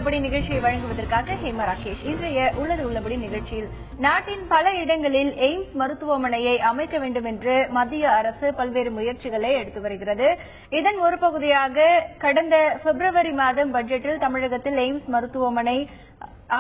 உள்ளபடி நிகழ்ச்சியை வழங்குவதற்காக ஹேமா ராகேஷ். இன்றைய உள்ளது உள்ளபடி நிகழ்ச்சியில் நாட்டின் பல இடங்களில் எய்ம்ஸ் மருத்துவமனையை அமைக்க வேண்டும் என்று மத்திய அரசு பல்வேறு முயற்சிகளை எடுத்து வருகிறது. இதன் ஒரு பகுதியாக கடந்த பிப்ரவரி மாதம் பட்ஜெட்டில் தமிழகத்தில் எய்ம்ஸ் மருத்துவமனை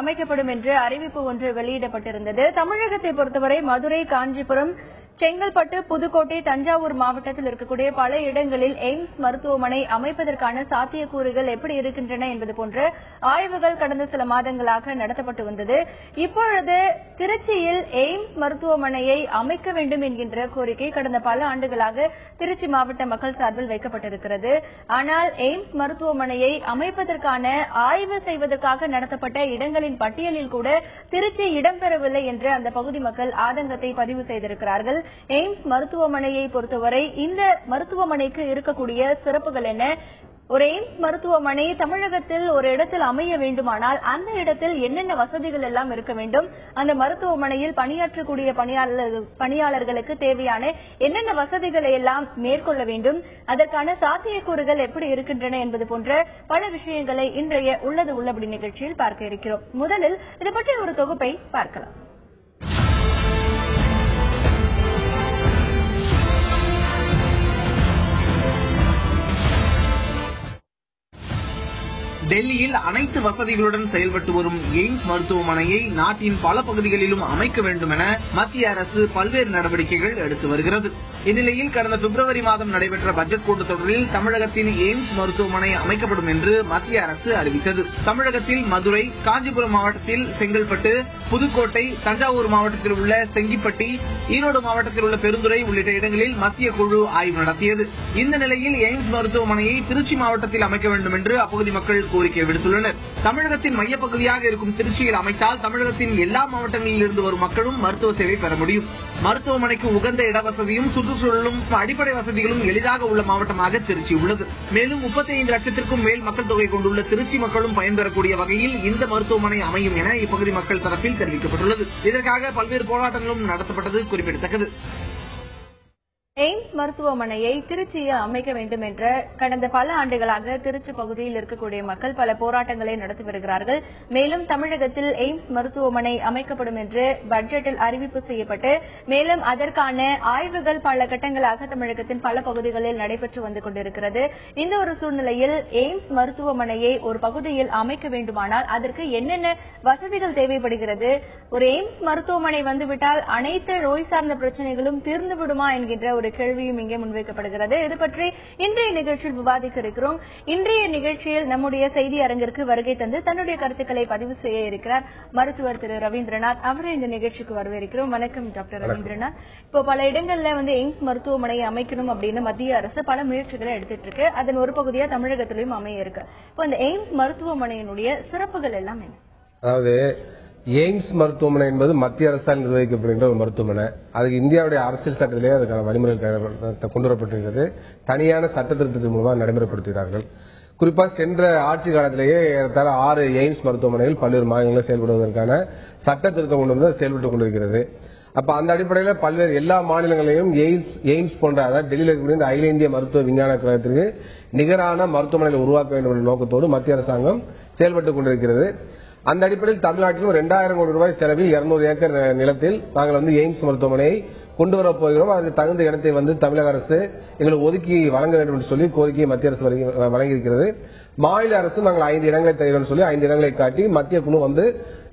அமைக்கப்படும் என்று அறிவிப்பு ஒன்று வெளியிடப்பட்டிருந்தது. தமிழகத்தை பொறுத்தவரை மதுரை, காஞ்சிபுரம், செங்கல்பட்டு, புதுக்கோட்டை, தஞ்சாவூர் மாவட்டத்தில் இருக்கக்கூடிய பல இடங்களில் எய்ம்ஸ் மருத்துவமனை அமைப்பதற்கான சாத்தியக்கூறுகள் எப்படி இருக்கின்றன என்பது போன்ற ஆய்வுகள் கடந்த சில மாதங்களாக நடத்தப்பட்டு வந்தது. இப்பொழுது திருச்சியில் எய்ம்ஸ் மருத்துவமனையை அமைக்க வேண்டும் என்கின்ற கோரிக்கை கடந்த பல ஆண்டுகளாக திருச்சி மாவட்ட மக்கள் சார்பில் வைக்கப்பட்டிருக்கிறது. ஆனால் எய்ம்ஸ் மருத்துவமனையை அமைப்பதற்கான ஆய்வு செய்வதற்காக நடத்தப்பட்ட இடங்களின் பட்டியலில் கூட திருச்சி இடம்பெறவில்லை என்று அந்த பகுதி மக்கள் ஆதங்கத்தை பதிவு செய்திருக்கிறார்கள். எய்ம்ஸ் மருத்துவமனையை பொறுத்தவரை இந்த மருத்துவமனைக்கு இருக்கக்கூடிய சிறப்புகள் என்ன? ஒரு எய்ம்ஸ் மருத்துவமனை தமிழகத்தில் ஒரு இடத்தில் அமைய வேண்டுமானால் அந்த இடத்தில் என்னென்ன வசதிகள் எல்லாம் இருக்க வேண்டும்? அந்த மருத்துவமனையில் பணியாற்றக்கூடிய பணியாளர்களுக்கு தேவையான என்னென்ன வசதிகளை எல்லாம் மேற்கொள்ள வேண்டும்? அதற்கான சாத்தியக்கூறுகள் எப்படி இருக்கின்றன என்பது போன்ற பல விஷயங்களை இன்றைய உள்ளது உள்ளபடி நிகழ்ச்சியில் பார்க்க இருக்கிறோம். முதலில் இது பற்றி ஒரு தொகுப்பை பார்க்கலாம். டெல்லியில் அனைத்து வசதிகளுடன் செயல்பட்டு வரும் எய்ம்ஸ் மருத்துவமனையை நாட்டின் பல பகுதிகளிலும் அமைக்க வேண்டும் என மத்திய அரசு பல்வேறு நடவடிக்கைகள் எடுத்து வருகிறது. இந்நிலையில் கடந்த பிப்ரவரி மாதம் நடைபெற்ற பட்ஜெட் கூட்டத்தொடரில் தமிழகத்தில் எய்ம்ஸ் மருத்துவமனை அமைக்கப்படும் என்று மத்திய அரசு அறிவித்தது. தமிழகத்தில் மதுரை, காஞ்சிபுரம் மாவட்டத்தில் செங்கல்பட்டு, புதுக்கோட்டை, தஞ்சாவூர் மாவட்டத்தில் உள்ள செங்கிப்பட்டி, ஈரோடு மாவட்டத்தில் உள்ள பெருந்துறை உள்ளிட்ட இடங்களில் மத்திய குழு ஆய்வு நடத்தியது. இந்த நிலையில் எய்ம்ஸ் மருத்துவமனையை திருச்சி மாவட்டத்தில் அமைக்க வேண்டும் என்று அப்பகுதி மக்கள் கோரிக்கை விடுத்துள்ளனர். தமிழகத்தின் மையப்பகுதியாக இருக்கும் திருச்சியில் அமைத்தால் தமிழகத்தின் எல்லா மாவட்டங்களில் இருந்து வரும் மக்களும் மருத்துவ சேவை பெற முடியும். மருத்துவமனைக்கு உகந்த இடவசதியும் சுற்றுச்சூழலும் அடிப்படை வசதிகளும் எளிதாக உள்ள மாவட்டமாக திருச்சி உள்ளது. மேலும் 35 லட்சத்திற்கும் மேல் மக்கள் தொகை கொண்டுள்ள திருச்சி மக்களும் பயன்பெறக்கூடிய வகையில் இந்த மருத்துவமனை அமையும் என இப்பகுதி மக்கள் தரப்பில் தெரிவிக்கப்பட்டுள்ளது. இதற்காக பல்வேறு போராட்டங்களும் நடத்தப்பட்டது குறிப்பிடத்தக்கது. எய்ம்ஸ் மருத்துவமனையை திருச்சியில் அமைக்க வேண்டும் என்ற கடந்த பல ஆண்டுகளாக திருச்சி பகுதியில் இருக்கக்கூடிய மக்கள் பல போராட்டங்களை நடத்தி வருகிறார்கள். மேலும் தமிழகத்தில் எய்ம்ஸ் மருத்துவமனை அமைக்கப்படும் என்று பட்ஜெட்டில் அறிவிப்பு செய்யப்பட்டு மேலும் அதற்கான ஆய்வுகள் பல கட்டங்களாக தமிழகத்தின் பல பகுதிகளில் நடைபெற்று வந்து கொண்டிருக்கிறது. இந்த ஒரு சூழ்நிலையில் எய்ம்ஸ் மருத்துவமனையை ஒரு பகுதியில் அமைக்க வேண்டுமானால் அதற்கு என்னென்ன வசதிகள் தேவைப்படுகிறது? ஒரு எய்ம்ஸ் மருத்துவமனை வந்துவிட்டால் அனைத்து நோய் சார்ந்த பிரச்சனைகளும் தீர்ந்து விடுமா என்கின்ற ஒரு கேள்வியும் இங்கே முன்வைக்கப்படுகிறது. இது பற்றி இன்றைய நிகழ்ச்சியில் விவாதிக்க இருக்கிறோம். இன்றைய நிகழ்ச்சியில் நம்முடைய செய்தி அரங்கிற்கு வருகை தந்து தன்னுடைய கருத்துக்களை பதிவு செய்ய இருக்கிறார் மருத்துவர் திரு ரவீந்திரநாத். அவரை இந்த நிகழ்ச்சிக்கு வரவேற்கிறோம். வணக்கம் டாக்டர் ரவீந்திரநாத். இப்போ பல இடங்கள்ல எய்ம்ஸ் மருத்துவமனையை அமைக்கணும் அப்படின்னு மத்திய அரசு பல முயற்சிகளை எடுத்துட்டு இருக்கு. அதன் ஒரு பகுதியா தமிழகத்திலும் அமைய இருக்கு. இப்போ இந்த எய்ம்ஸ் மருத்துவமனையினுடைய சிறப்புகள் எல்லாம் என்ன? அதாவது எய்ம்ஸ் மருத்துவமனை என்பது மத்திய அரசால் நிர்வகிக்கப்படுகின்ற ஒரு மருத்துவமனை. அதுக்கு இந்தியாவுடைய அரசியல் சட்டத்திலேயே அதுக்கான வழிமுறைகள் கொண்டு வரப்பட்டிருக்கிறது. தனியான சட்ட திருத்தத்தின் மூலமாக நடைமுறைப்படுத்துகிறார்கள். குறிப்பாக சென்ற ஆட்சி காலத்திலேயே 6 எய்ம்ஸ் மருத்துவமனைகள் பல்வேறு மாநிலங்களில் செயல்படுவதற்கான சட்ட திருத்தம் கொண்டு வந்து செயல்பட்டுக் கொண்டிருக்கிறது. அப்ப அந்த அடிப்படையில் பல்வேறு எல்லா மாநிலங்களையும் எய்ம்ஸ் போன்ற அதாவது டெல்லியில் இருக்கக்கூடிய அகில இந்திய மருத்துவ விஞ்ஞான கழகத்திற்கு நிகரான மருத்துவமனைகளை உருவாக்க வேண்டும் என்ற நோக்கத்தோடு மத்திய அரசாங்கம் செயல்பட்டுக் கொண்டிருக்கிறது. அந்த அடிப்படையில் தமிழ்நாட்டில் 2000 கோடி ரூபாய் செலவில் 200 ஏக்கர் நிலத்தில் நாங்கள் எய்ம்ஸ் மருத்துவமனையை கொண்டு வரப் போகிறோம். அதுக்கு தகுந்த இடத்தை தமிழக அரசு எங்களுக்கு ஒதுக்கி வழங்க வேண்டும் என்று சொல்லி கோரிக்கையை மத்திய அரசு வழங்கியிருக்கிறது. மாநில அரசு நாங்கள் 5 இடங்களை தருகிறோம் சொல்லி 5 இடங்களை காட்டி மத்திய குழு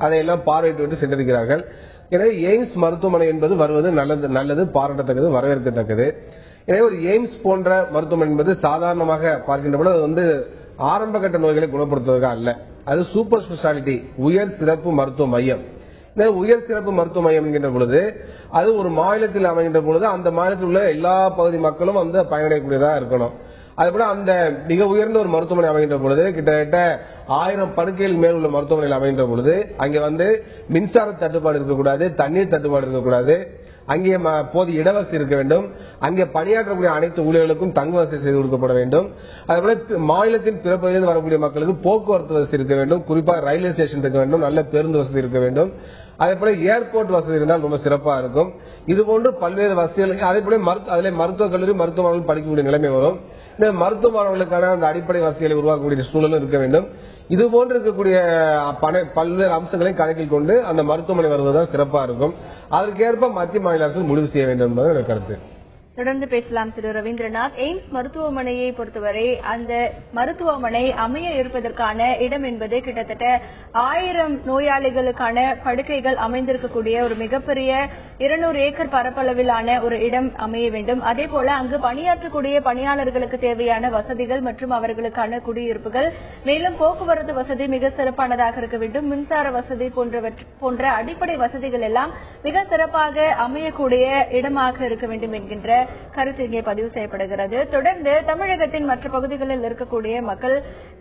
அதையெல்லாம் பார்வையிட்டு சென்றிருக்கிறார்கள். எனவே எய்ம்ஸ் மருத்துவமனை என்பது வருவது நல்லது, பாராட்டத்தக்கது, வரவேற்கத்தக்கது. எனவே ஒரு எய்ம்ஸ் போன்ற மருத்துவமனை என்பது சாதாரணமாக பார்க்கின்ற பொழுது ஆரம்ப கட்ட நோய்களை குணப்படுத்துவதற்காக அல்ல. அது சூப்பர் ஸ்பெஷாலிட்டி, உயர் சிறப்பு மருத்துவ மையம். உயர் சிறப்பு மருத்துவ மையம் என்கின்ற பொழுது அது ஒரு மாநிலத்தில் அமைகின்ற பொழுது அந்த மாநிலத்தில் உள்ள எல்லா பகுதி மக்களும் பயனடையக்கூடியதாக இருக்கணும். அதுபோல அந்த மிக உயர்ந்த ஒரு மருத்துவமனை அமைகின்ற பொழுது கிட்டத்தட்ட 1000 படுக்கைகள் மேல் உள்ள மருத்துவமனையில் அமைகின்ற பொழுது அங்கே மின்சார தட்டுப்பாடு இருக்கக்கூடாது, தண்ணீர் தட்டுப்பாடு இருக்கக்கூடாது, அங்கே போதிய இடவசதி இருக்க வேண்டும், அங்கே பணியாற்றக்கூடிய அனைத்து ஊழியர்களுக்கும் தங்கு வசதி செய்து கொடுக்கப்பட வேண்டும். அதுபோல மாநிலத்தின் பிற பகுதியில் வரக்கூடிய மக்களுக்கு போக்குவரத்து வசதி இருக்க வேண்டும், குறிப்பாக ரயில்வே ஸ்டேஷன் இருக்க வேண்டும், நல்ல பேருந்து வசதி இருக்க வேண்டும். அதே போல ஏர்போர்ட் வசதி இருந்தால் ரொம்ப சிறப்பாக இருக்கும். இதுபோன்று பல்வேறு வசதிகள், அதே போல மருத்துவக் கல்லூரி மருத்துவமனைகள் படிக்கக்கூடிய நிலைமை வரும். இந்த மருத்துவ மாணவர்களுக்கான அந்த அடிப்படை வசதிகளை உருவாக்கக்கூடிய சூழலும் இருக்க வேண்டும். இது போன்று இருக்கக்கூடிய பல்வேறு அம்சங்களை கணக்கில் கொண்டு அந்த மருத்துவமனை வருவதுதான் சிறப்பாக இருக்கும். அதற்கேற்ப மத்திய மாநில அரசு முடிவு செய்ய வேண்டும் என்பது எனக்கு கருத்து. தொடர்ந்து பேசலாம் திரு ரவீந்திரநாத். எய்ம்ஸ் மருத்துவமனையை பொறுத்தவரை அந்த மருத்துவமனை அமைய இருப்பதற்கான இடம் என்பது கிட்டத்தட்ட 1000 நோயாளிகளுக்கான படுக்கைகள் அமைந்திருக்கக்கூடிய ஒரு மிகப்பெரிய 200 ஏக்கர் பரப்பளவிலான ஒரு இடம் அமைய வேண்டும். அதே போல அங்கு பணியாற்றக்கூடிய பணியாளர்களுக்கு தேவையான வசதிகள் மற்றும் அவர்களுக்கான குடியிருப்புகள், மேலும் போக்குவரத்து வசதி மிக சிறப்பானதாக இருக்க வேண்டும். மின்சார வசதி போன்ற அடிப்படை வசதிகள் எல்லாம் மிக சிறப்பாக அமையக்கூடிய இடமாக இருக்க வேண்டும் என்கின்ற கருத்து இங்கே பதிவு செய்யப்படுகிறது. தொடர்ந்து தமிழகத்தின் மற்ற பகுதிகளில் இருக்கக்கூடிய மக்கள்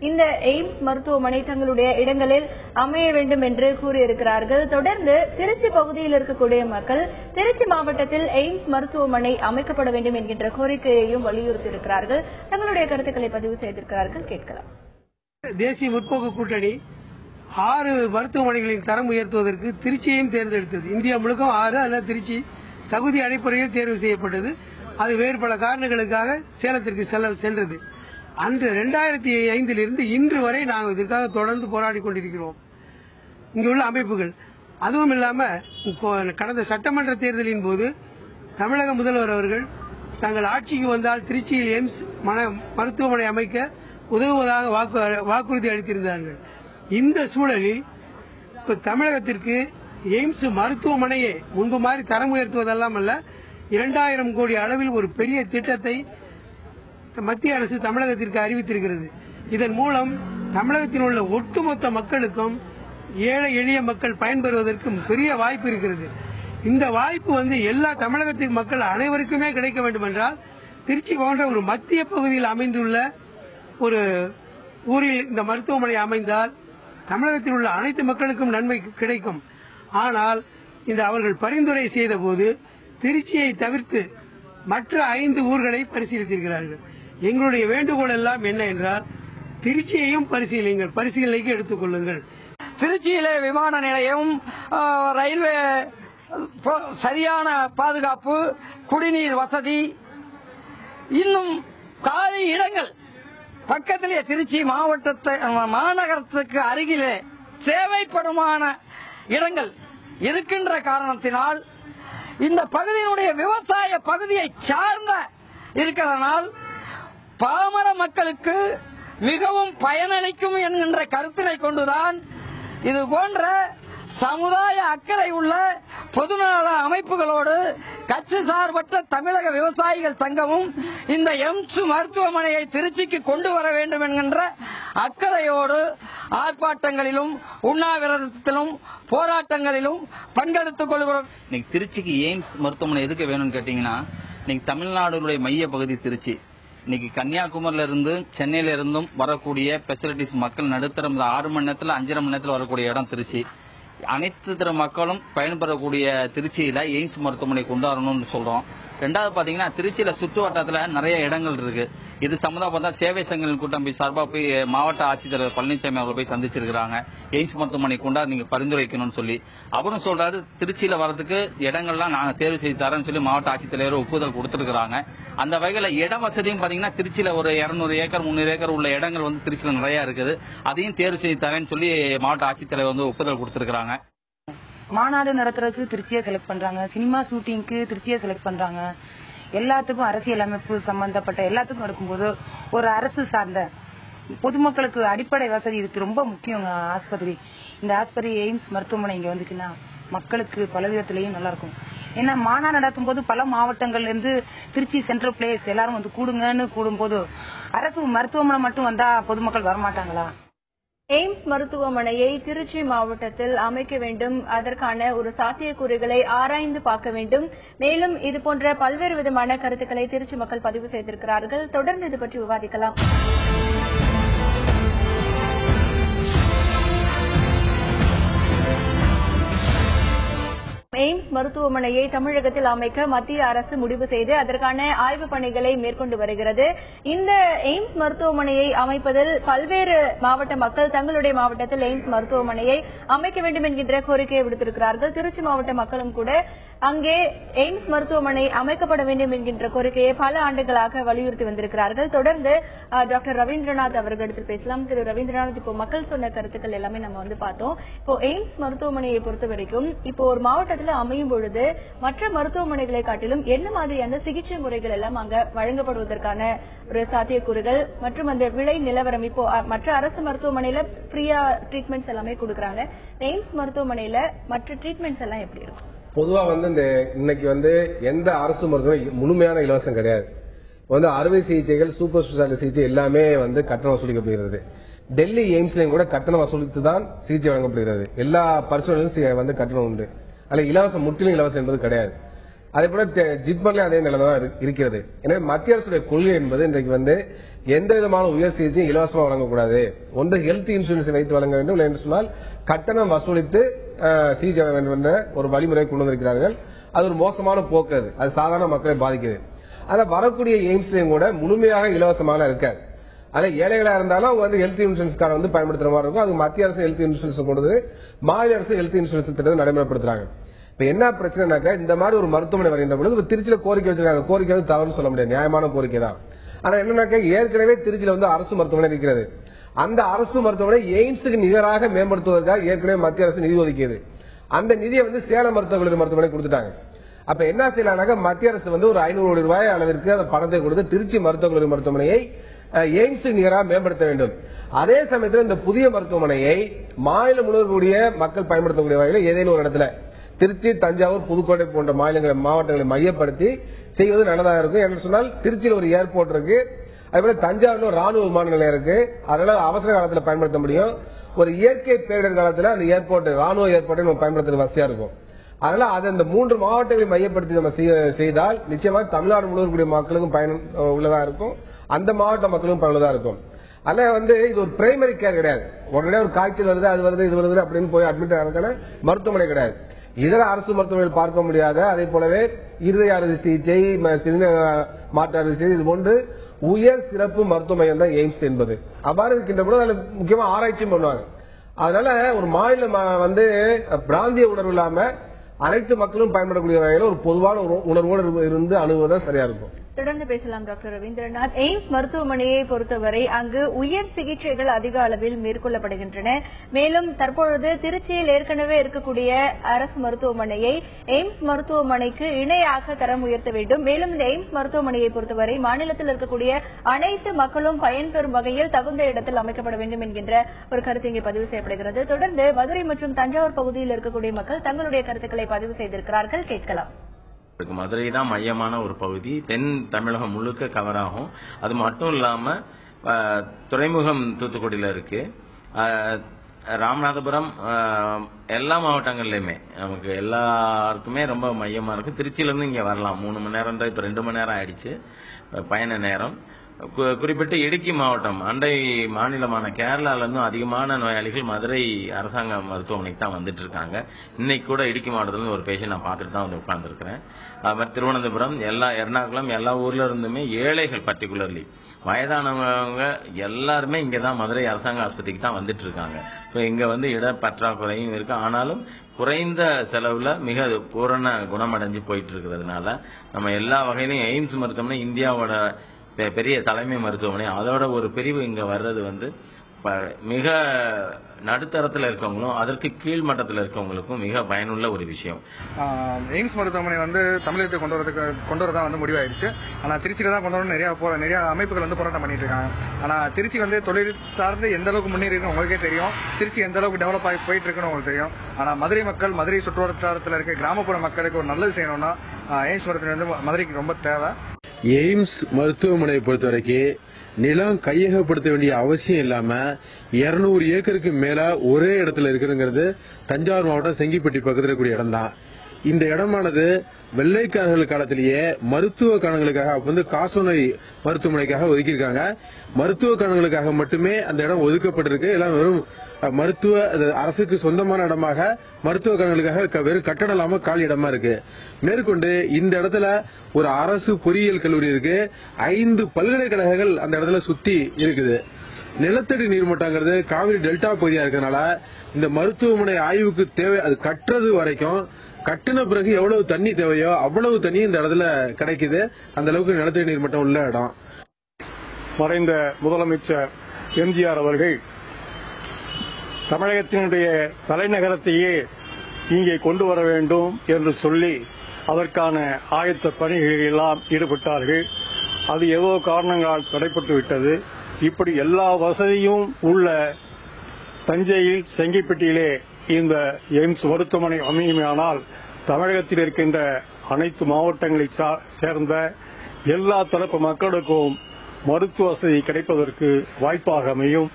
இந்த எய்ம்ஸ் மருத்துவமனை தங்களுடைய இடங்களில் அமைய வேண்டும் என்று கூறியிருக்கிறார்கள். தொடர்ந்து திருச்சி பகுதியில் இருக்கக்கூடிய மக்கள் திருச்சி மாவட்டத்தில் எய்ம்ஸ் மருத்துவமனை அமைக்கப்பட வேண்டும் என்கின்ற கோரிக்கையையும் வலியுறுத்தியிருக்கிறார்கள். தங்களுடைய கருத்துக்களை பதிவு செய்திருக்கிறார்கள், கேட்கலாம். தேசிய முற்போக்கு கூட்டணி 6 மருத்துவமனைகளின் தரம் உயர்த்துவதற்கு திருச்சியையும் தேர்ந்தெடுத்தது. இந்தியா முழுக்க 6 அல்லது திருச்சி தகுதி அடிப்படையில் தேர்வு செய்யப்பட்டது. அது வேறு பல காரணங்களுக்காக சேலத்திற்கு சென்றது. அன்று 2005 இன்று வரை நாங்கள் இதற்காக தொடர்ந்து போராடி கொண்டிருக்கிறோம். இங்குள்ள அமைப்புகள் அதுவும் இல்லாம கடந்த சட்டமன்ற தேர்தலின் போது தமிழக முதல்வர் அவர்கள் தங்கள் ஆட்சிக்கு வந்தால் திருச்சியில் எய்ம்ஸ் மருத்துவமனை அமைக்க உதவுவதாக வாக்குறுதி அளித்திருந்தார்கள். இந்த சூழலில் இப்ப தமிழகத்திற்கு எய்ம்ஸ் மருத்துவமனையை முன்பு மாதிரி தரம் உயர்த்துவதெல்லாம் அல்ல, 2000 கோடி அளவில் ஒரு பெரிய திட்டத்தை மத்திய அரசு தமிழகத்திற்கு அறிவித்திருக்கிறது. இதன் மூலம் தமிழகத்தில் உள்ள ஒட்டுமொத்த மக்களுக்கும் ஏழை எளிய மக்கள் பயன்பெறுவதற்கும் பெரிய வாய்ப்பு இருக்கிறது. இந்த வாய்ப்பு எல்லா தமிழகத்தின் மக்கள் அனைவருக்குமே கிடைக்க வேண்டும் என்றால் திருச்சி போன்ற ஒரு மத்திய பகுதியில் அமைந்துள்ள ஒரு ஊரில் இந்த மருத்துவமனை அமைந்தால் தமிழகத்தில் உள்ள அனைத்து மக்களுக்கும் நன்மை கிடைக்கும். ஆனால் இந்த அவர்கள் பரிந்துரை செய்த போது திருச்சியை தவிர்த்து மற்ற 5 ஊர்களை பரிசீலித்திருக்கிறார்கள். எங்களுடைய வேண்டுகோள் எல்லாம் என்ன என்றால் திருச்சியையும் பரிசீலனைக்கு எடுத்துக் கொள்ளுங்கள். திருச்சியிலே விமான நிலையம், ரயில்வே சரியான பாதுகாப்பு, குடிநீர் வசதி, இன்னும் காலி இடங்கள் பக்கத்திலே திருச்சி மாநகரத்துக்கு அருகிலே தேவைப்படுமான இடங்கள் இருக்கின்ற காரணத்தினால் இந்த பகுதியினுடைய விவசாய பகுதியை சார்ந்த இருக்கிறதனால் பாமர மக்களுக்கு மிகவும் பயனளிக்கும் என்கின்ற கருத்தினை கொண்டுதான் இது போன்ற சமுதாய அக்கறை உள்ள பொதுநல அமைப்புகளோடு கட்சி சார்பற்ற தமிழக விவசாயிகள் சங்கமும் இந்த எய்ம்ஸ் மருத்துவமனையை திருச்சிக்கு கொண்டு வர வேண்டும் என்கின்ற அக்கறையோடு ஆர்ப்பாட்டங்களிலும் உண்ணாவிரதத்திலும் போராட்டங்களிலும் பங்கெடுத்துக் கொள்கிறோம். இன்னைக்கு திருச்சிக்கு எய்ம்ஸ் மருத்துவமனை எதுக்கு வேணும்னு கேட்டீங்கன்னா, இன்னைக்கு தமிழ்நாடுடைய மைய பகுதி திருச்சி. இன்னைக்கு கன்னியாகுமரியில இருந்து சென்னையில இருந்தும் வரக்கூடிய பெசிலிட்டிஸ் மக்கள் நடுத்தர 6 மணி நேரத்தில் 5.5 மணி நேரத்தில் வரக்கூடிய இடம் திருச்சி. அனைத்து தர மக்களும் பயன்பெறக்கூடிய திருச்சியில எய்ம்ஸ் மருத்துவமனை கொண்டு வரணும்னு சொல்றோம். ரெண்டாவது பாத்தீங்கன்னா திருச்சியில சுற்று வட்டாரத்துல நிறைய இடங்கள் இருக்கு. இது சம்பந்தமா பார்த்தா சேவை சங்கங்களின் கூட்டம் சார்பா போய் மாவட்ட ஆட்சித்தலைவர் பழனிசாமி அவர்கள் போய் சந்திச்சிருக்காங்க. எய்ம்ஸ் மருத்துவமனை கொண்டா நீங்க பரிந்துரைக்கணும்னு சொல்லி அவரும் சொல்றாரு, திருச்சியில வரதுக்கு இடங்கள்லாம் நாங்க தேர்வு செய்து தரேன்னு சொல்லி மாவட்ட ஆட்சித்தலைவர் ஒப்புதல் கொடுத்திருக்காங்க. அந்த வகையில இட வசதியும் பாத்தீங்கன்னா திருச்சியில ஒரு 200 ஏக்கர் 300 ஏக்கர் உள்ள இடங்கள் திருச்சியில நிறைய இருக்குது. அதையும் தேர்வு செய்து தரேன்னு சொல்லி மாவட்ட ஆட்சித்தலைவர் ஒப்புதல் கொடுத்திருக்காங்க. மாநாடு நடத்துறதுக்கு திருச்சியை செலக்ட் பண்றாங்க, சினிமா ஷூட்டிங்க்கு திருச்சியை செலக்ட் பண்றாங்க. எல்லாத்துக்கும் அரசியல் அமைப்பு சம்பந்தப்பட்ட எல்லாத்துக்கும் எடுக்கும்போது ஒரு அரசு சார்ந்த பொதுமக்களுக்கு அடிப்படை வசதி இதுக்கு ரொம்ப முக்கியம். ஆஸ்பத்திரி, இந்த ஆஸ்பத்திரி எய்ம்ஸ் மருத்துவமனை இங்க வந்துச்சுன்னா மக்களுக்கு பல விதத்திலையும் நல்லா இருக்கும். ஏன்னா மாநாடு நடத்தும் போது பல மாவட்டங்கள்ல இருந்து திருச்சி சென்ட்ரல் பிளேஸ் எல்லாரும் கூடுங்கன்னு கூடும்போது அரசு மருத்துவமனை மட்டும் வந்தா பொதுமக்கள் வரமாட்டாங்களா? எய்ம்ஸ் மருத்துவமனையை திருச்சி மாவட்டத்தில் அமைக்க வேண்டும், அதற்கான ஒரு சாத்தியக்கூறுகளை ஆராய்ந்து பார்க்க வேண்டும். மேலும் இதுபோன்ற பல்வேறு விதமான கருத்துக்களை திருச்சி மக்கள் பதிவு செய்திருக்கிறார்கள். தொடர்ந்து இது பற்றி விவாதிக்கலாம். எய்ம்ஸ் மருத்துவமனையை தமிழகத்தில் அமைக்க மத்திய அரசு முடிவு செய்து அதற்கான ஆய்வுப் பணிகளை மேற்கொண்டு வருகிறது. இந்த எய்ம்ஸ் மருத்துவமனையை அமைப்பதில் பல்வேறு மாவட்ட மக்கள் தங்களுடைய மாவட்டத்தில் எய்ம்ஸ் மருத்துவமனையை அமைக்க வேண்டும் என்கின்ற கோரிக்கையை விடுத்திருக்கிறார்கள். திருச்சி மாவட்ட மக்களும் கூட அங்கே எய்ம்ஸ் மருத்துவமனை அமைக்கப்பட வேண்டும் என்கின்ற கோரிக்கையை பல ஆண்டுகளாக வலியுறுத்தி வந்திருக்கிறார்கள். தொடர்ந்து டாக்டர் ரவீந்திரநாத் அவர்களிடத்தில் பேசலாம். திரு ரவீந்திரநாத், இப்போ மக்கள் சொன்ன கருத்துக்கள் எல்லாமே நம்ம பார்த்தோம். இப்போ எய்ம்ஸ் மருத்துவமனையை பொறுத்த வரைக்கும் இப்போ ஒரு மாவட்டத்தில் அமையும் பொழுது மற்ற மருத்துவமனைகளை காட்டிலும் என்ன மாதிரியான சிகிச்சை முறைகள் எல்லாம் அங்க வழங்கப்படுவதற்கான ஒரு சாத்தியக்கூறுகள் மற்றும் அந்த விலை நிலவரம்? இப்போ மற்ற அரசு மருத்துவமனையில ஃப்ரீயா ட்ரீட்மெண்ட்ஸ் எல்லாமே கொடுக்கறாங்க. எய்ம்ஸ் மருத்துவமனையில மற்ற ட்ரீட்மெண்ட்ஸ் எல்லாம் எப்படி இருக்கும்? பொதுவா இன்னைக்கு எந்த அரசு மருத்துவமனை முழுமையான இலவசம் கிடையாது. அறுவை சிகிச்சைகள், சூப்பர் ஸ்பெஷாலிட்டி சிகிச்சை எல்லாமே கட்டணம் வசூலிக்கப்படுகிறது. டெல்லி எய்ம்ஸ்லயும் கூட கட்டணம் வசூலித்து தான் சிகிச்சை வழங்கப்படுகிறது. எல்லா பரிசோதனையும் கட்டணம் உண்டு. அதுல இலவசம், முற்றிலும் இலவசம் என்பது கிடையாது. அதே போல ஜிப்மர்ல அதே நிலைமை தான் இருக்கிறது. எனவே மத்திய அரசுடைய கொள்கை என்பது இன்றைக்கு எந்த விதமான உயர் சிகிச்சையும் இலவசமா வழங்கக்கூடாது. ஒன்று ஹெல்த் இன்சூரன்ஸ் வைத்து வழங்க வேண்டும், இல்லை என்று சொன்னால் கட்டணம் வசூலித்து சிகிச்சை வழங்க வேண்டும் என்ற ஒரு வழிமுறையை கொண்டு வந்திருக்கிறார்கள். அது ஒரு மோசமான போக்கு. அது சாதாரண மக்களை பாதிக்குது. அதில் வரக்கூடிய எய்ம்ஸ்லயும் கூட முழுமையாக இலவசமாக இருக்காது. அதில் ஏழைகளா இருந்தாலும் ஹெல்த் இன்சூரன்ஸ் கார்டு பயன்படுத்துற மாதிரி இருக்கும். அது மத்திய அரசு ஹெல்த் இன்சூரன்ஸ் கொடுத்து மாநில அரசு ஹெல்த் இன்சூரன்ஸ் திட்டத்தை நடைமுறைப்படுத்துறாங்க. இப்ப என்ன பிரச்சனைனாக்கா, இந்த மாதிரி ஒரு மருத்துவமனை வருகின்ற பொழுது திருச்சியில கோரிக்கை வச்சிருக்காங்க. கோரிக்கை தவறுன்னு சொல்ல முடியாது, நியாயமான கோரிக்கை தான். ஆனா என்னன்னாக்கா, ஏற்கனவே திருச்சியில அரசு மருத்துவமனை இருக்கிறது. அந்த அரசு மருத்துவமனை எய்ம்ஸுக்கு நிகராக மேம்படுத்துவதற்காக ஏற்கனவே மத்திய அரசு நிதி ஒதுக்கியது. அந்த நிதியை சேலம் மருத்துவக் கல்லூரி மருத்துவமனை கொடுத்துட்டாங்க. அப்ப என்ன செய்யலாம்னாக்கா, மத்திய அரசு ஒரு 500 கோடி ரூபாய் அளவிற்கு அந்த பணத்தை கொடுத்து திருச்சி மருத்துவக் கல்லூரி மருத்துவமனையை எய்ம்ஸுக்கு நிகராக மேம்படுத்த வேண்டும். அதே சமயத்தில் இந்த புதிய மருத்துவமனையை மாநிலம் முழுவதும் கூடிய மக்கள் பயன்படுத்தக்கூடிய வகையில் ஏதேனும் ஒரு இடத்துல திருச்சி, தஞ்சாவூர், புதுக்கோட்டை போன்ற மாவட்டங்களை மையப்படுத்தி செய்வது நல்லதாக இருக்கும். என்று சொன்னால் திருச்சியில் ஒரு ஏர்போர்ட் இருக்கு, அதேபோல தஞ்சாவூர்ல ஒரு ராணுவ விமான நிலையம் இருக்கு. அதனால அவசர காலத்தில் பயன்படுத்த முடியும். ஒரு இயற்கை பேரிடர் காலத்தில் அந்த ஏர்போர்ட், ராணுவ ஏர்போர்ட்டை நம்ம பயன்படுத்துறது வசதியா இருக்கும். அதனால அதை இந்த 3 மாவட்டங்களை மையப்படுத்தி நம்ம செய்தால் நிச்சயமாக தமிழ்நாடு முழுவதும் கூடிய மக்களுக்கும் பயன் உள்ளதா இருக்கும், அந்த மாவட்ட மக்களுக்கும் பயனுள்ளதா இருக்கும். அதனால இது ஒரு பிரைமரி கேர் கிடையாது. உடனே ஒரு காய்ச்சல் வருது, அது வருது, இது வருது அப்படின்னு போய் அட்மிட் ஆகிறதுக்கான மருத்துவமனை கிடையாது. இதர அரசு மருத்துவமனையில் பார்க்க முடியாத, அதே போலவே இருதய அறுவை சிகிச்சை, மாற்று அறுவை சிகிச்சை, இது போன்று உயர் சிறப்பு மருத்துவ மையம் தான் எய்ம்ஸ் என்பது. அவ்வாறு இருக்கின்ற பொழுது அதில் முக்கியமா ஆராய்ச்சியும் பண்ணுவாங்க. அதனால ஒரு மாநிலம் பிராந்திய உணர்வு இல்லாம அனைத்து மக்களும் பயன்படக்கூடிய வகையில் ஒரு பொதுவான உணர்வோடு இருந்து அணுகுவதான் சரியா இருக்கும். தொடர்ந்து பேசலாம் டாக்டர் ரவீந்திரநாத். எய்ம்ஸ் மருத்துவமனையை பொறுத்தவரை அங்கு உயர் சிகிச்சைகள் அதிக அளவில் மேற்கொள்ளப்படுகின்றன. மேலும் தற்பொழுது திருச்சியில் ஏற்கனவே இருக்கக்கூடிய அரசு மருத்துவமனையை எய்ம்ஸ் மருத்துவமனைக்கு இணையாக தரம் உயர்த்த வேண்டும். மேலும் இந்த எய்ம்ஸ் மருத்துவமனையை பொறுத்தவரை மாநிலத்தில் இருக்கக்கூடிய அனைத்து மக்களும் பயன்பெறும் வகையில் தகுந்த இடத்தில் அமைக்கப்பட வேண்டும் என்கின்ற ஒரு கருத்து இங்கே பதிவு செய்யப்படுகிறது. தொடர்ந்து மதுரை மற்றும் தஞ்சாவூர் பகுதியில் இருக்கக்கூடிய மக்கள் தங்களுடைய கருத்துக்களை பதிவு செய்திருக்கிறார்கள். கேட்கலாம். மதுரை தான் மையமான ஒரு பகுதி, தென் தமிழகம் முழுக்க கவர் ஆகும். அது மட்டும் இல்லாம துறைமுகம் தூத்துக்குடியில இருக்கு, ராமநாதபுரம், எல்லா மாவட்டங்கள்லயுமே நமக்கு எல்லாருக்குமே ரொம்ப மையமா இருக்கு. திருச்சியில இருந்து இங்க வரலாம். 3 மணி நேரம், இப்ப 2 மணி நேரம் ஆயிடுச்சு பயண நேரம். குறிப்பிட்டு இடுக்கி மாவட்டம், அண்டை மாநிலமான கேரளால இருந்தும் அதிகமான நோயாளிகள் மதுரை அரசாங்க மருத்துவமனைக்கு தான் வந்துட்டு இருக்காங்க. இன்னைக்கு கூட இடுக்கி மாவட்டத்துல ஒரு பேஷண்ட் நான் பார்த்துட்டு தான் உட்கார்ந்து இருக்கிறேன். திருவனந்தபுரம், எர்ணாகுளம், எல்லா ஊர்ல இருந்துமே ஏழைகள், பர்டிகுலர்லி வயதானவங்க எல்லாருமே இங்கதான் மதுரை அரசாங்க ஆஸ்பத்திரிக்கு தான் வந்துட்டு இருக்காங்க. இங்க இட பற்றாக்குறையும் இருக்கு. ஆனாலும் குறைந்த செலவுல மிக பூரண குணமடைஞ்சு போயிட்டு இருக்கிறதுனால நம்ம எல்லா வகையிலும் எய்ம்ஸ் மருத்துவமனை இந்தியாவோட பெரிய தலைமை மருத்துவமனை, அதோட ஒரு பிரிவு இங்க வர்றது மிக நடுத்தரத்தில் இருக்கவங்களும் அதற்கு கீழ் மட்டத்தில் இருக்கவங்களுக்கும் மிக பயனுள்ள ஒரு விஷயம். எய்ம்ஸ் மருத்துவமனை தமிழகத்தை கொண்டு வரதான் முடிவாயிருச்சு. ஆனா திருச்சியில தான் கொண்டு வர நிறைய அமைப்புகள் போராட்டம் பண்ணிட்டு இருக்காங்க. ஆனா திருச்சி தொழில் சார்ந்து எந்த அளவுக்கு முன்னேறி இருக்கு உங்களுக்கே தெரியும். திருச்சி எந்த அளவுக்கு டெவலப் ஆகி போயிட்டு இருக்குன்னு உங்களுக்கு தெரியும். ஆனா மதுரை மக்கள், மதுரை சுற்றுவட்டாரத்தில் இருக்க கிராமப்புற மக்களுக்கு ஒரு நல்லது செய்யணும்னா எய்ம்ஸ் மருத்துவமனை மதுரைக்கு ரொம்ப தேவை. எய்ம்ஸ் மருத்துவமனையை பொறுத்த வரைக்கும் நிலம் கையகப்படுத்த வேண்டிய அவசியம் இல்லாம 200 ஏக்கருக்கு மேல ஒரே இடத்துல இருக்குங்கிறது தஞ்சாவூர் மாவட்டம் செங்கிப்பட்டி பக்கத்தில் இருக்கக்கூடிய இடம் தான். இந்த இடமானது வெள்ளைக்காரர்கள் காலத்திலேயே மருத்துவ காரணங்களுக்காக காசநோய் மருத்துவமனைக்காக ஒதுக்கியிருக்காங்க. மருத்துவ காரணங்களுக்காக மட்டுமே அந்த இடம் ஒதுக்கப்பட்டிருக்கு. எல்லாம் வெறும் மருத்துவ அரசுக்கு சொந்தமான இடமாக மருத்துவ காரணங்களுக்காக வெறும் கட்டடம் இல்லாம காலி இடமா இருக்கு. மேற்கொண்டு இந்த இடத்துல ஒரு அரசு பொறியியல் கல்லூரி இருக்கு, 5 பல்கலைக்கழகங்கள் அந்த இடத்துல சுத்தி இருக்குது. நிலத்தடி நீர்மட்டங்கிறது காவிரி டெல்டா பகுதியா இருக்கனால இந்த மருத்துவமனை ஆய்வுக்கு தேவை, அது கட்டுறது வரைக்கும் கட்டின பிறகு எவ்வளவு தண்ணி தேவையோ அவ்வளவு தண்ணி இந்த இடத்துல கிடைக்குது. அந்த அளவுக்கு நிலத்தடி நீர் மட்டம் உள்ள இடம். மறைந்த முதலமைச்சர் எம்ஜிஆர் அவர்கள் தமிழகத்தினுடைய தலைநகரத்தையே இங்கே கொண்டு வர வேண்டும் என்று சொல்லி அதற்கான ஆயத்த பணிகளில் எல்லாம் ஈடுபட்டார்கள். அது ஏதோ காரணங்களால் தடைப்பட்டு விட்டது. இப்படி எல்லா வசதியும் உள்ள தஞ்சையில் செங்கிப்பட்டியிலே இந்த எய்ம்ஸ் மருத்துவமனை அமையுமானால் தமிழகத்தில் இருக்கின்ற அனைத்து மாவட்டங்களைச் சேர்ந்த எல்லா தரப்பு மக்களுக்கும் மருத்துவ வசதி கிடைப்பதற்கு வாய்ப்பாக அமையும்.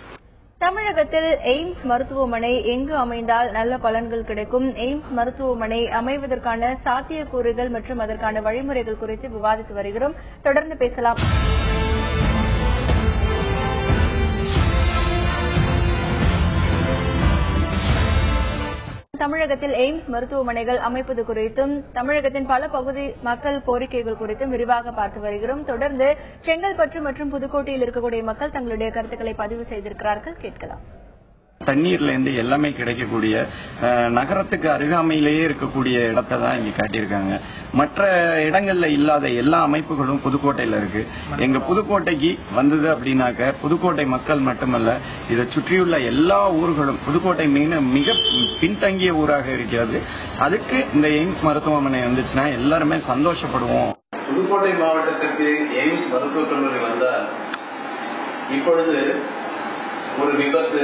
தமிழகத்தில் எய்ம்ஸ் மருத்துவமனை எங்கு அமைந்தால் நல்ல பலன்கள் கிடைக்கும், எய்ம்ஸ் மருத்துவமனை அமைவதற்கான சாத்தியக்கூறுகள் மற்றும் அதற்கான வழிமுறைகள் குறித்து விவாதித்து வருகிறோம். தொடர்ந்து பேசலாம். தமிழகத்தில் எய்ம்ஸ் மருத்துவமனைகள் அமைப்பது குறித்தும் தமிழகத்தின் பல பகுதி மக்கள் கோரிக்கைகள் குறித்தும் விரிவாக பார்த்து வருகிறோம். தொடர்ந்து செங்கல்பட்டு மற்றும் புதுக்கோட்டையில் இருக்கக்கூடிய மக்கள் தங்களுடைய கருத்துக்களை பதிவு செய்திருக்கிறார்கள். கேட்கலாம். தண்ணீர்ல இருந்து எல்லாமே கிடைக்கக்கூடிய நகரத்துக்கு அருகாமையிலேயே இருக்கக்கூடிய இடத்தை தான் இங்க காட்டியிருக்காங்க. மற்ற இடங்கள்ல இல்லாத எல்லா அமைப்புகளும் புதுக்கோட்டையில இருக்கு. எங்க புதுக்கோட்டைக்கு வந்தது அப்படின்னாக்க புதுக்கோட்டை மக்கள் மட்டுமல்ல, இதை சுற்றியுள்ள எல்லா ஊர்களும், புதுக்கோட்டை மிக பின்தங்கிய ஊராக இருக்கிறது. அதுக்கு இந்த எய்ம்ஸ் மருத்துவமனை வந்துச்சுன்னா எல்லாருமே சந்தோஷப்படுவோம். புதுக்கோட்டை மாவட்டத்திற்கு எய்ம்ஸ் மருத்துவக் கல்லூரி வந்தால் இப்பொழுது ஒரு விபத்து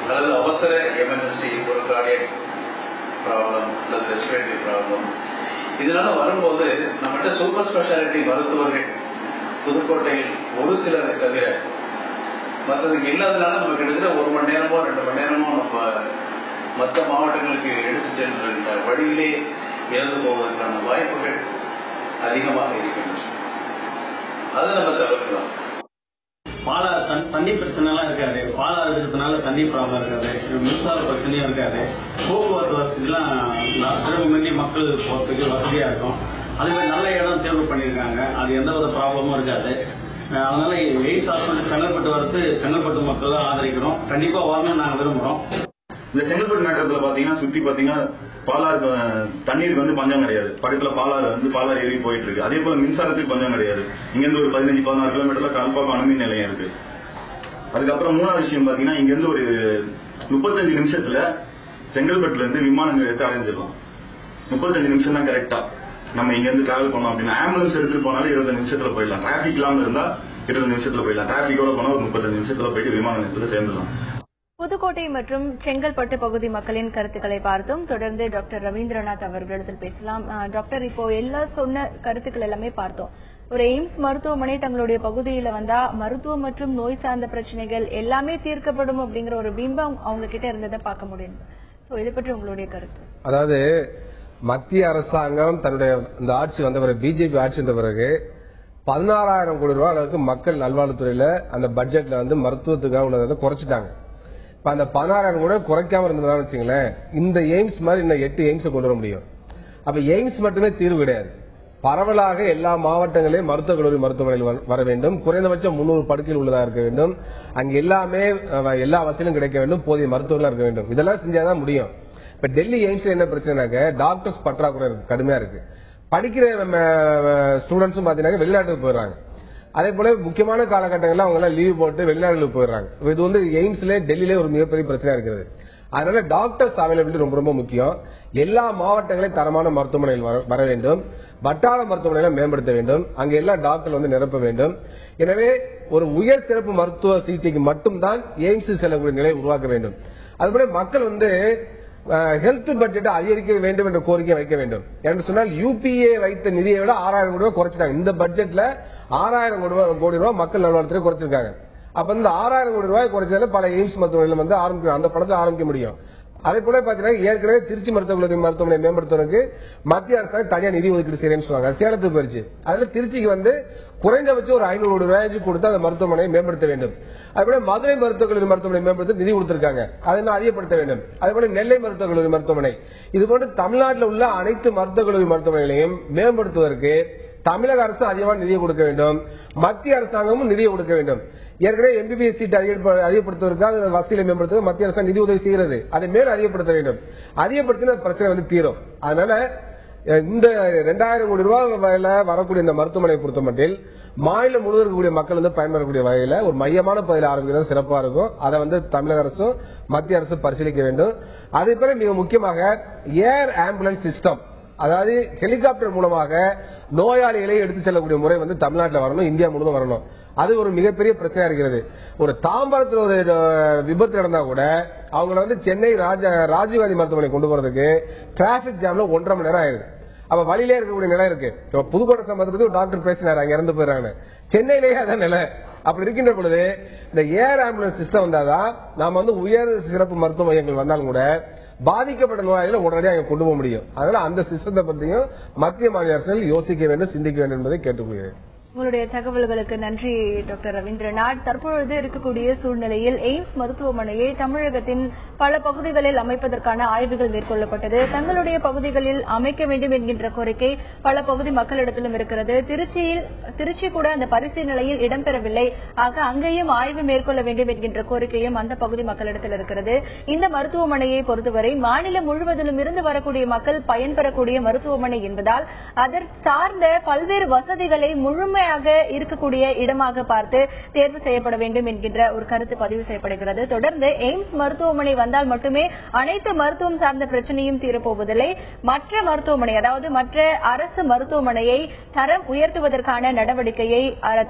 அல்லது அவசர எமர்ஜென்சி, ஒரு கார்டியக் ப்ராப்ளம் அல்லது ரெஸ்பிரேட்டரி ப்ராப்ளம், இதனால வரும்போது நம்மகிட்ட சூப்பர் ஸ்பெஷாலிட்டி மருத்துவர்கள் புதுக்கோட்டையில் ஒரு சிலரை தவிர மற்றதுக்கு இல்லாதனால நம்ம கிட்டத்தட்ட 1 மணி நேரமோ 2 மணி நேரமோ நம்ம மற்ற மாவட்டங்களுக்கு எடுத்து சென்ற வழியிலே இறந்து போவதற்கான வாய்ப்புகள் அதிகமாக இருக்கின்றன. அதை நம்ம தவிர்க்கலாம். தண்ணி பிரச்சனை எல்லாம் இருக்காது. பாலாறு இருக்கிறதுனால தண்ணி ப்ராப்ளம் இருக்காது. மின்சார பிரச்சனையும் இருக்காது. போக்குவரத்து வசதிலாம் திரும்ப மக்கள் போறதுக்கு வசதியா இருக்கும். அதுவே நல்ல இடம் தேர்வு பண்ணிருக்காங்க. அது எந்த ஒரு ப்ராப்ளமும் இருக்காது. அதனால எய்ம்ஸ் ஹாஸ்பிட்டல் செங்கல்பட்டு வரது செங்கல்பட்டு மக்கள் தான் ஆதரிக்கிறோம். கண்டிப்பா வரணும்னு நாங்க விரும்புறோம். இந்த செங்கல்பட்டு நகரத்துல பாத்தீங்கன்னா சுத்தி பாத்தீங்கன்னா பாலாறு தண்ணீருக்கு பஞ்சம் கிடையாது. பக்கத்துல பாலாறு ஏறி போயிட்டு இருக்கு. அதே போல மின்சாரத்துக்கு பஞ்சம் கிடையாது. இங்க இருந்து ஒரு 15-16 கிலோமீட்டர்ல கல்பாக்கம் அணுமின் நிலையம் இருக்கு. அதுக்கப்புறம் 3வது விஷயம் பாத்தீங்கன்னா இங்க இருந்து ஒரு 35 நிமிஷத்துல செங்கல்பட்டுல இருந்து விமான நிலையத்தை அடைஞ்சிடலாம். 35 நிமிஷம் தான் கரெக்டா நம்ம இங்க இருந்து டிராவல் பண்ணோம் அப்படின்னா. ஆம்புலன்ஸ் எடுத்துட்டு போனாலும் 20 நிமிஷத்துல போயிடலாம். டிராபிக் இல்லாம இருந்தா 20 நிமிஷத்துல போயிடலாம். டிராபிக்கோட போனா ஒரு 35 நிமிஷத்துல போயிட்டு விமான நிலையத்துல சேர்ந்துடலாம். புதுக்கோட்டை மற்றும் செங்கல்பட்டு பகுதி மக்களின் கருத்துக்களை பார்த்தோம். தொடர்ந்து டாக்டர் ரவீந்திரநாத் அவர்களிடத்தில் பேசலாம். டாக்டர், இப்போ எல்லா சொன்ன கருத்துக்கள் எல்லாமே பார்த்தோம். ஒரு எய்ம்ஸ் மருத்துவமனை தங்களுடைய பகுதியில வந்தா மருத்துவம் மற்றும் நோய் சார்ந்த பிரச்சனைகள் எல்லாமே தீர்க்கப்படும் அப்படிங்கிற ஒரு பிம்பம் அவங்க கிட்ட இருந்ததை பார்க்க முடியும். இதை பற்றி உங்களுடைய கருத்து? அதாவது மத்திய அரசாங்கம் தன்னுடைய இந்த ஆட்சி வந்த பிறகு, பிஜேபி ஆட்சி வந்த பிறகு 16,000 கோடி ரூபாய் அளவுக்கு மக்கள் நல்வாழ்வுத்துறையில அந்த பட்ஜெட்ல மருத்துவத்துக்காக உள்ளதை குறைச்சிட்டாங்க. அந்த 16,000 கூட குறைக்காம இருந்ததா வச்சுங்களேன், இந்த எய்ம்ஸ் மாதிரி இன்னும் 8 எய்ம்ஸ் கொண்டு வர முடியும். அப்ப எய்ம்ஸ் மட்டுமே தீர்வு கிடையாது. பரவலாக எல்லா மாவட்டங்களையும் மருத்துவக் கல்லூரி மருத்துவமனையில் வர வேண்டும். குறைந்தபட்சம் 300 படுக்கைகள் உள்ளதா இருக்க வேண்டும். அங்க எல்லாமே எல்லா வசதியும் கிடைக்க வேண்டும். போதிய மருத்துவர்களா இருக்க வேண்டும். இதெல்லாம் செஞ்சாதான் முடியும். இப்ப டெல்லி எய்ம்ஸ்ல என்ன பிரச்சனைனாக்க டாக்டர்ஸ் பற்றாக்குறை கடுமையா இருக்கு. படிக்கிற ஸ்டூடெண்ட்ஸும் பாத்தீங்கன்னா வெளிநாட்டுக்கு போயிடுறாங்க. அதே போல முக்கியமான காலகட்டங்களில் அவங்க எல்லாம் லீவ் போட்டு வெளிநாடுகளுக்கு போயிடுறாங்க. இது எய்ம்ஸ்ல டெல்லியிலே ஒரு மிகப்பெரிய பிரச்சனையா இருக்கிறது. அதனால டாக்டர்ஸ் அவைலபிலிட்டி ரொம்ப ரொம்ப முக்கியம். எல்லா மாவட்டங்களையும் தரமான மருத்துவமனையில் வர வேண்டும். வட்டார மருத்துவமனைகளை மேம்படுத்த வேண்டும். அங்க எல்லா டாக்டர் நிரப்ப வேண்டும். எனவே ஒரு உயர் சிறப்பு மருத்துவ சிகிச்சைக்கு மட்டும்தான் எய்ம்ஸ் செல்லக்கூடிய நிலையை உருவாக்க வேண்டும். அதுபோல மக்கள் ஹெல்த் பட்ஜெட்டை அதிகரிக்க வேண்டும் என்ற கோரிக்கை வைக்க வேண்டும். என்று சொன்னால் யூபிஏ வைத்த நிதியை விட 6,000 கோடி ரூபாய் குறைச்சிட்டாங்க. இந்த பட்ஜெட்ல 6,000 கோடி ரூபாய் மக்கள் நல்வாழ்வுத்துறை குறைச்சிருக்காங்க. அப்ப இந்த 6,000 கோடி ரூபாய் குறைச்சதுல பல எய்ம்ஸ் மருத்துவமனையில் ஆரம்பிக்க அந்த படத்தை ஆரம்பிக்க முடியும். அதே போல பாத்தீங்கன்னா ஏற்கனவே திருச்சி மருத்துவக் மருத்துவமனை மேம்படுத்துவதற்கு மத்திய அரசாங்கம் தனியா நிதி ஒதுக்கீடு செய்யறேன்னு சொல்லுவாங்க. சேலத்துக்கு போயிருச்சு. அதுல திருச்சிக்கு குறைந்தபட்சம் ஒரு 500 கோடி ரூபாய்க்கு கொடுத்து அந்த மருத்துவமனையை மேம்படுத்த வேண்டும். அதுபோல மதுரை மருத்துவக் கல்லூரி மருத்துவமனை மேம்படுத்த நிதி கொடுத்திருக்காங்க. அதை அதிகப்படுத்த வேண்டும். அதேபோல நெல்லை மருத்துவக் கல்லூரி மருத்துவமனை, இதுபோன்று தமிழ்நாட்டில் உள்ள அனைத்து மருத்துவக் கல்லூரி மருத்துவமனைகளையும் மேம்படுத்துவதற்கு தமிழக அரசு அதிகமாக நிதியை கொடுக்க வேண்டும், மத்திய அரசாங்கமும் நிதியை கொடுக்க வேண்டும். ஏற்கனவே எம்பிபிஎஸ் சீட் அதிகப்படுத்துவதற்காக வசதியை மேம்படுத்த மத்திய அரசு நிதி உதவி செய்கிறது. அதை மேலும் அதிகப்படுத்த வேண்டும். அதிகப்படுத்தின பிரச்சனை தீரும். அதனால இந்த 2000 கோடி ரூபாய் வரக்கூடிய இந்த மருத்துவமனை பொறுத்த மட்டில் மாநிலம் முழுவதும் இருக்கக்கூடிய மக்கள் பயன்பெறக்கூடிய வகையில ஒரு மையமான பகுதியில் ஆரம்பிக்கிறது சிறப்பா இருக்கும். அதை தமிழக அரசும் மத்திய அரசும் பரிசீலிக்க வேண்டும். அதே போல மிக முக்கியமாக ஏர் ஆம்புலன்ஸ் சிஸ்டம், அதாவது ஹெலிகாப்டர் மூலமாக நோயாளிகளை எடுத்து செல்லக்கூடிய முறை தமிழ்நாட்டில் வரணும், இந்தியா முழுவதும் வரணும். அது ஒரு மிகப்பெரிய பிரச்சனையா இருக்கிறது. ஒரு தாம்பரத்தில் ஒரு விபத்து நடந்தா கூட அவங்களை சென்னை ராஜீவ்காந்தி மருத்துவமனை கொண்டு போறதுக்கு டிராபிக் ஜாம்ல 1.5 மணி நேரம் ஆயிடுது. அப்ப வழியிலே இருக்கக்கூடிய நிலை இருக்கு. புதுக்கோட்டை சம்பந்தத்துக்கு ஒரு டாக்டர் பேசினாரு, அங்க இறந்து போயிடறாங்க. சென்னையிலேயே அதான் நிலை. அப்படி இருக்கின்ற பொழுது இந்த ஏர் ஆம்புலன்ஸ் சிஸ்டம் வந்தாதான் நாம உயர் சிறப்பு மருத்துவ மையங்கள் வந்தாலும் கூட பாதிக்கப்பட்ட நோயாளிகளை உடனடியாக அங்க கொண்டு போக முடியும். அதனால அந்த சிஸ்டத்தை பத்தியும் மத்திய மாநில அரசுகள் யோசிக்க வேண்டும், சிந்திக்க வேண்டும் என்பதை கேட்டுக்கொள்கிறேன். உங்களுடைய தகவல்களுக்கு நன்றி டாக்டர் ரவீந்திரநாத். தற்பொழுது இருக்கக்கூடிய சூழ்நிலையில் எய்ம்ஸ் மருத்துவமனையை தமிழகத்தின் பல பகுதிகளில் அமைப்பதற்கான ஆய்வுகள் மேற்கொள்ளப்பட்டது. தங்களுடைய பகுதிகளில் அமைக்க வேண்டும் என்கின்ற கோரிக்கை பல பகுதி மக்களிடத்திலும் இருக்கிறது. திருச்சி கூட அந்த பரிசீலனையில் இடம்பெறவில்லை. ஆக அங்கேயும் ஆய்வு மேற்கொள்ள வேண்டும் என்கின்ற கோரிக்கையும் அந்த பகுதி மக்களிடத்தில் இருக்கிறது. இந்த மருத்துவமனையை பொறுத்தவரை மாநிலம் முழுவதிலும் இருந்து வரக்கூடிய மக்கள் பயன்பெறக்கூடிய மருத்துவமனை என்பதால் அதற்கு சார்ந்த பல்வேறு வசதிகளை முழுமை இருக்கக்கூடிய இடமாக பார்த்து தேர்வு செய்யப்பட வேண்டும் என்கின்ற ஒரு கருத்து பதிவு செய்யப்படுகிறது. தொடர்ந்து எய்ம்ஸ் மருத்துவமனை வந்தால் மட்டுமே அனைத்து மருத்துவம் சார்ந்த பிரச்சனையும் தீரப்போவதில்லை. மற்ற மருத்துவமனை, அதாவது மற்ற அரசு மருத்துவமனையை தரம் உயர்த்துவதற்கான நடவடிக்கையை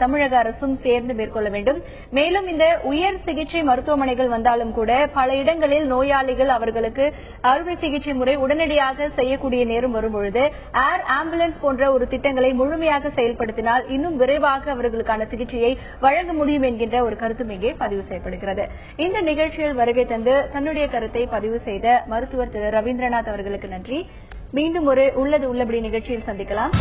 தமிழக அரசும் சேர்ந்து மேற்கொள்ள வேண்டும். மேலும் இந்த உயர் சிகிச்சை மருத்துவமனைகள் வந்தாலும் கூட பல இடங்களில் நோயாளிகள் அவர்களுக்கு அறுவை சிகிச்சை முறை உடனடியாக செய்யக்கூடிய நேரம் வரும்பொழுது ஏர் ஆம்புலன்ஸ் போன்ற ஒரு திட்டங்களை முழுமையாக செயல்படுத்தினால் இன்னும் விரைவாக அவர்களுக்கான சிகிச்சையை வழங்க முடியும் என்கின்ற ஒரு கருத்தும் இங்கே பதிவு செய்யப்படுகிறது. இந்த நிகழ்ச்சியில் வருகை தந்து தன்னுடைய கருத்தை பதிவு செய்த மருத்துவர் திரு ரவீந்திரநாத் அவர்களுக்கு நன்றி. மீண்டும் ஒரு உள்ளது உள்ளபடி நிகழ்ச்சியில் சந்திக்கலாம்.